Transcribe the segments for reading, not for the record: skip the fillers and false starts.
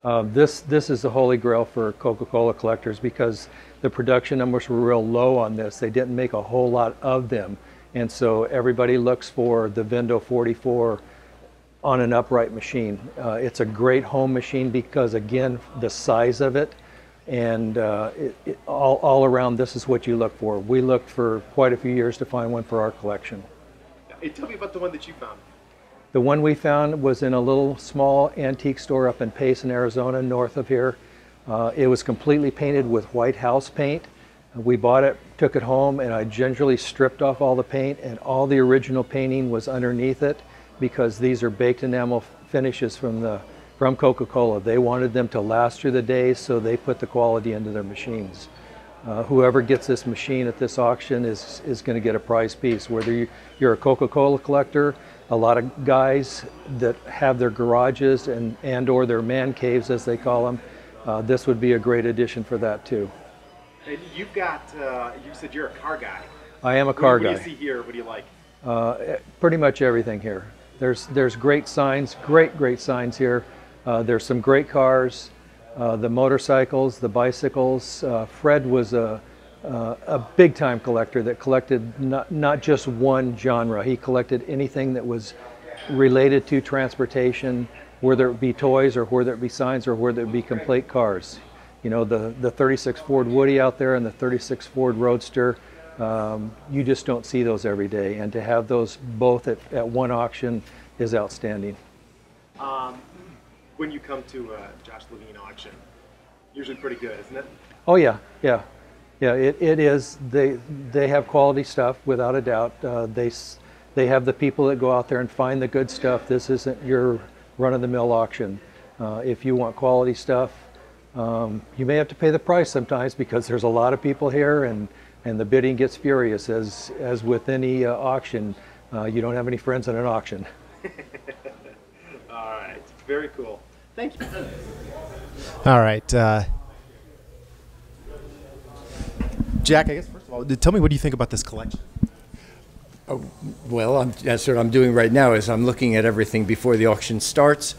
This is the holy grail for Coca-Cola collectors because the production numbers were real low on this. They didn't make a whole lot of them. And so everybody looks for the Vindo 44 on an upright machine. It's a great home machine because, again, the size of it and all around, this is what you look for. We looked for quite a few years to find one for our collection. Hey, tell me about the one that you found. The one we found was in a little small antique store up in Payson, Arizona, north of here. It was completely painted with white house paint. We bought it, took it home, and I gingerly stripped off all the paint, and all the original painting was underneath it because these are baked enamel finishes from Coca-Cola. They wanted them to last through the days, so they put the quality into their machines. Whoever gets this machine at this auction is going to get a prize piece. Whether you're a Coca-Cola collector, a lot of guys that have their garages and or their man caves, as they call them, this would be a great addition for that too. And you've got, you said you're a car guy. I am a car guy. What do you see here? What do you like? Pretty much everything here. There's great signs, great signs here. There's some great cars, the motorcycles, the bicycles. Fred was a big time collector that collected not just one genre. He collected anything that was related to transportation, whether it be toys or whether it be signs or whether it be complete cars. You know, the 36 Ford Woody out there and the 36 Ford Roadster, you just don't see those every day. And to have those both at one auction is outstanding. When you come to Josh Levine auction, usually pretty good, isn't it? Oh yeah. It is. They have quality stuff without a doubt. They have the people that go out there and find the good stuff. This isn't your run-of-the-mill auction. If you want quality stuff, you may have to pay the price sometimes because there's a lot of people here, and the bidding gets furious. As with any auction, you don't have any friends in an auction. All right, very cool. Thank you. All right, Jack. I guess first of all, tell me, what do you think about this collection? Well, that's what I'm doing right now. Is I'm looking at everything before the auction starts,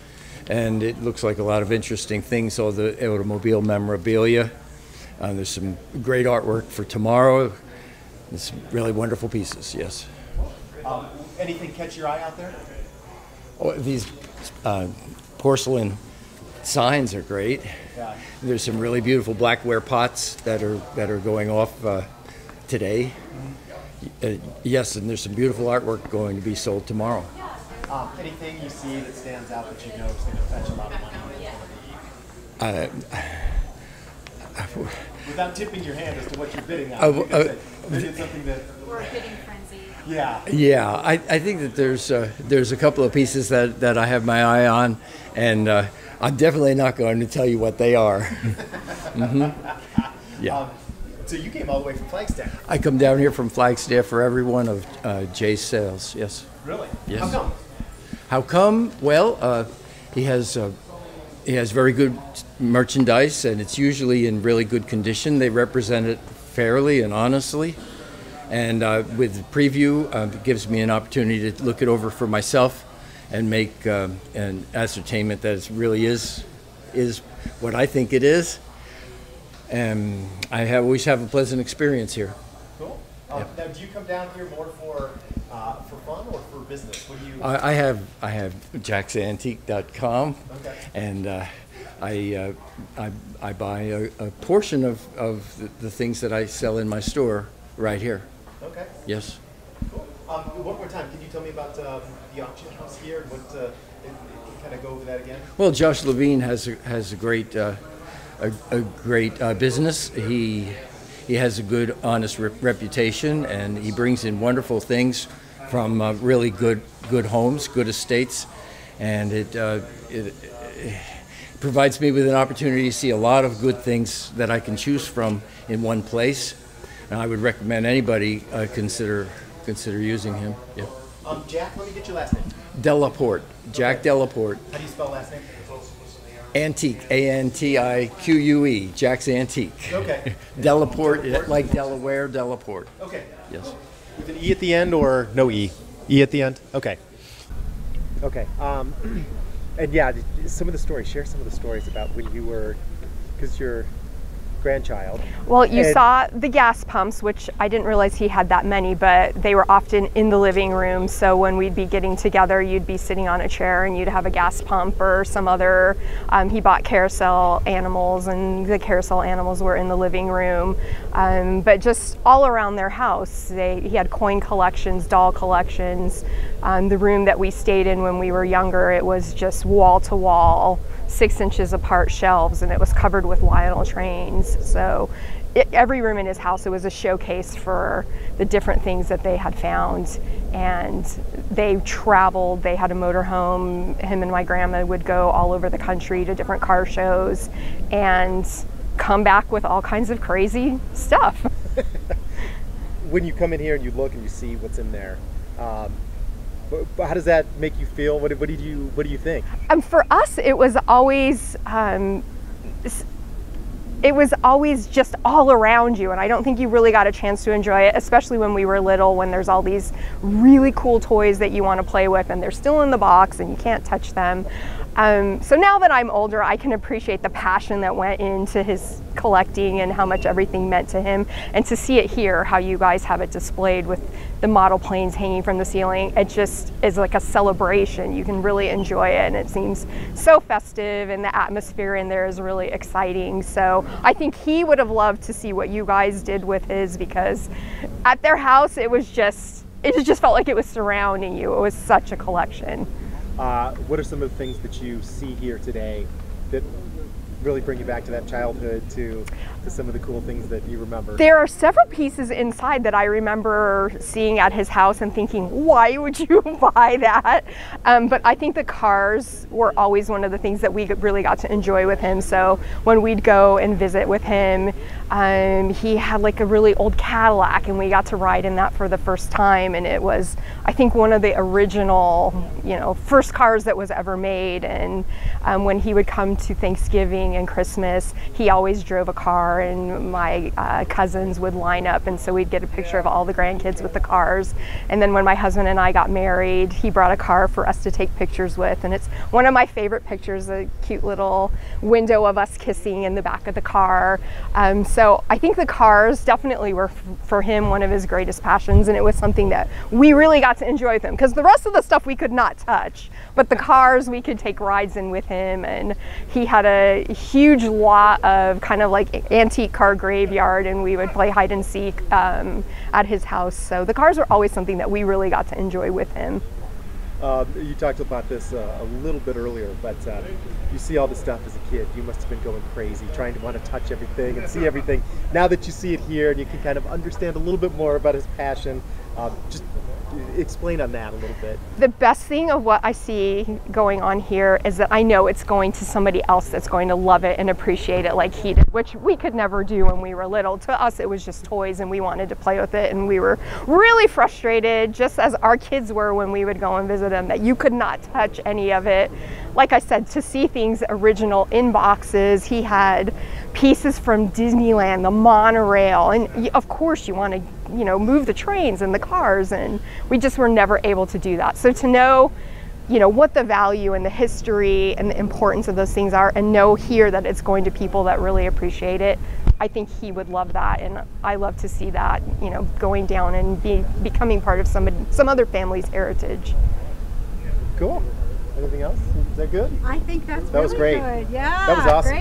and it looks like a lot of interesting things. All the automobile memorabilia. There's some great artwork for tomorrow. There's some really wonderful pieces. Yes. Anything catch your eye out there? Oh, these porcelain signs are great. Yeah. There's some really beautiful blackware pots that are going off today. Yes, and there's some beautiful artwork going to be sold tomorrow. Anything you see that stands out that you know is going to fetch a lot of money? Without tipping your hand as to what you're bidding on, maybe it's something that we're a bidding frenzy. Yeah, I think that there's a couple of pieces that I have my eye on, and I'm definitely not going to tell you what they are. Mm-hmm. Yeah. So you came all the way from Flagstaff? I come down here from Flagstaff for every one of Jay's sales. Yes. Really? Yes. How come? How come? Well, he has very good merchandise, and it's usually in really good condition. They represent it fairly and honestly. And with the preview, it gives me an opportunity to look it over for myself and make an ascertainment that it really is what I think it is. And I always have a pleasant experience here. Cool. Now, do you come down here more for fun or for business? What do you? I have jacksantique.com, okay. And I buy a portion of the things that I sell in my store right here. Okay. Yes. Cool. One more time, can you tell me about the auction house here and what? Kind of go over that again. Well, Josh Levine has a great business. He has a good, honest reputation, and he brings in wonderful things from really good homes, good estates, and it provides me with an opportunity to see a lot of good things that I can choose from in one place. And I would recommend anybody consider using him. Yeah. Jack, let me get your last name. Delaporte. Jack Okay. Delaporte. How do you spell last name? Antique. Antique. Jack's Antique. Okay. Delaporte, like Delaware, Delaporte. Okay. Yes. With an E at the end or no E? E at the end? Okay. Okay. And yeah, some of the stories, share some of the stories about when you were, because you're grandchild. Well, you saw the gas pumps, which I didn't realize he had that many, but they were often in the living room. So when we'd be getting together, you'd be sitting on a chair and you'd have a gas pump or some other, he bought carousel animals, and the carousel animals were in the living room. But just all around their house, he had coin collections, doll collections. The room that we stayed in when we were younger, it was just wall to wall, 6 inches apart shelves, and it was covered with Lionel trains. So every room in his house, it was a showcase for the different things that they had found. And they traveled, they had a motorhome. Him and my grandma would go all over the country to different car shows and come back with all kinds of crazy stuff. When you come in here and you look and you see what's in there, how does that make you feel? What do you think? For us, it was always just all around you, and I don't think you really got a chance to enjoy it, especially when we were little, when there's all these really cool toys that you want to play with and they're still in the box and you can't touch them. So now that I'm older, I can appreciate the passion that went into his collecting and how much everything meant to him. And to see it here, how you guys have it displayed with the model planes hanging from the ceiling, it just is like a celebration. You can really enjoy it, and it seems so festive, and the atmosphere in there is really exciting. So I think he would have loved to see what you guys did with his, because at their house, it just felt like it was surrounding you. It was such a collection. What are some of the things that you see here today that really bring you back to that childhood, to some of the cool things that you remember? There are several pieces inside that I remember seeing at his house and thinking, why would you buy that? But I think the cars were always one of the things that we really got to enjoy with him. So when we'd go and visit with him, he had like a really old Cadillac, and we got to ride in that for the first time. And it was, I think, one of the original, first cars that was ever made. And when he would come to Thanksgiving and Christmas, he always drove a car, and my cousins would line up, and so we'd get a picture of all the grandkids with the cars. And then when my husband and I got married, he brought a car for us to take pictures with, and it's one of my favorite pictures, a cute little window of us kissing in the back of the car. So I think the cars definitely were for him one of his greatest passions, and it was something that we really got to enjoy with him, because the rest of the stuff we could not touch, but the cars we could take rides in with him. And he had a huge lot of kind of like antique car graveyard, and we would play hide and seek at his house. So the cars were always something that we really got to enjoy with him. You talked about this a little bit earlier, but you see all this stuff as a kid. You must have been going crazy, trying to want to touch everything and see everything. Now that you see it here and you can kind of understand a little bit more about his passion, just explain on that a little bit. The best thing of what I see going on here is that I know it's going to somebody else that's going to love it and appreciate it like he did, which we could never do when we were little. To us, it was just toys, and we wanted to play with it, and we were really frustrated, just as our kids were when we would go and visit them, that you could not touch any of it. Like I said, to see things original in boxes. He had pieces from Disneyland, the monorail, and of course you want to move the trains and the cars, and we just were never able to do that. So to know what the value and the history and the importance of those things are, and know here that it's going to people that really appreciate it, I think he would love that, and I love to see that going down and becoming part of some other family's heritage. Cool. Anything else? Is that good? I think that was great. good. Yeah. That was awesome. Great.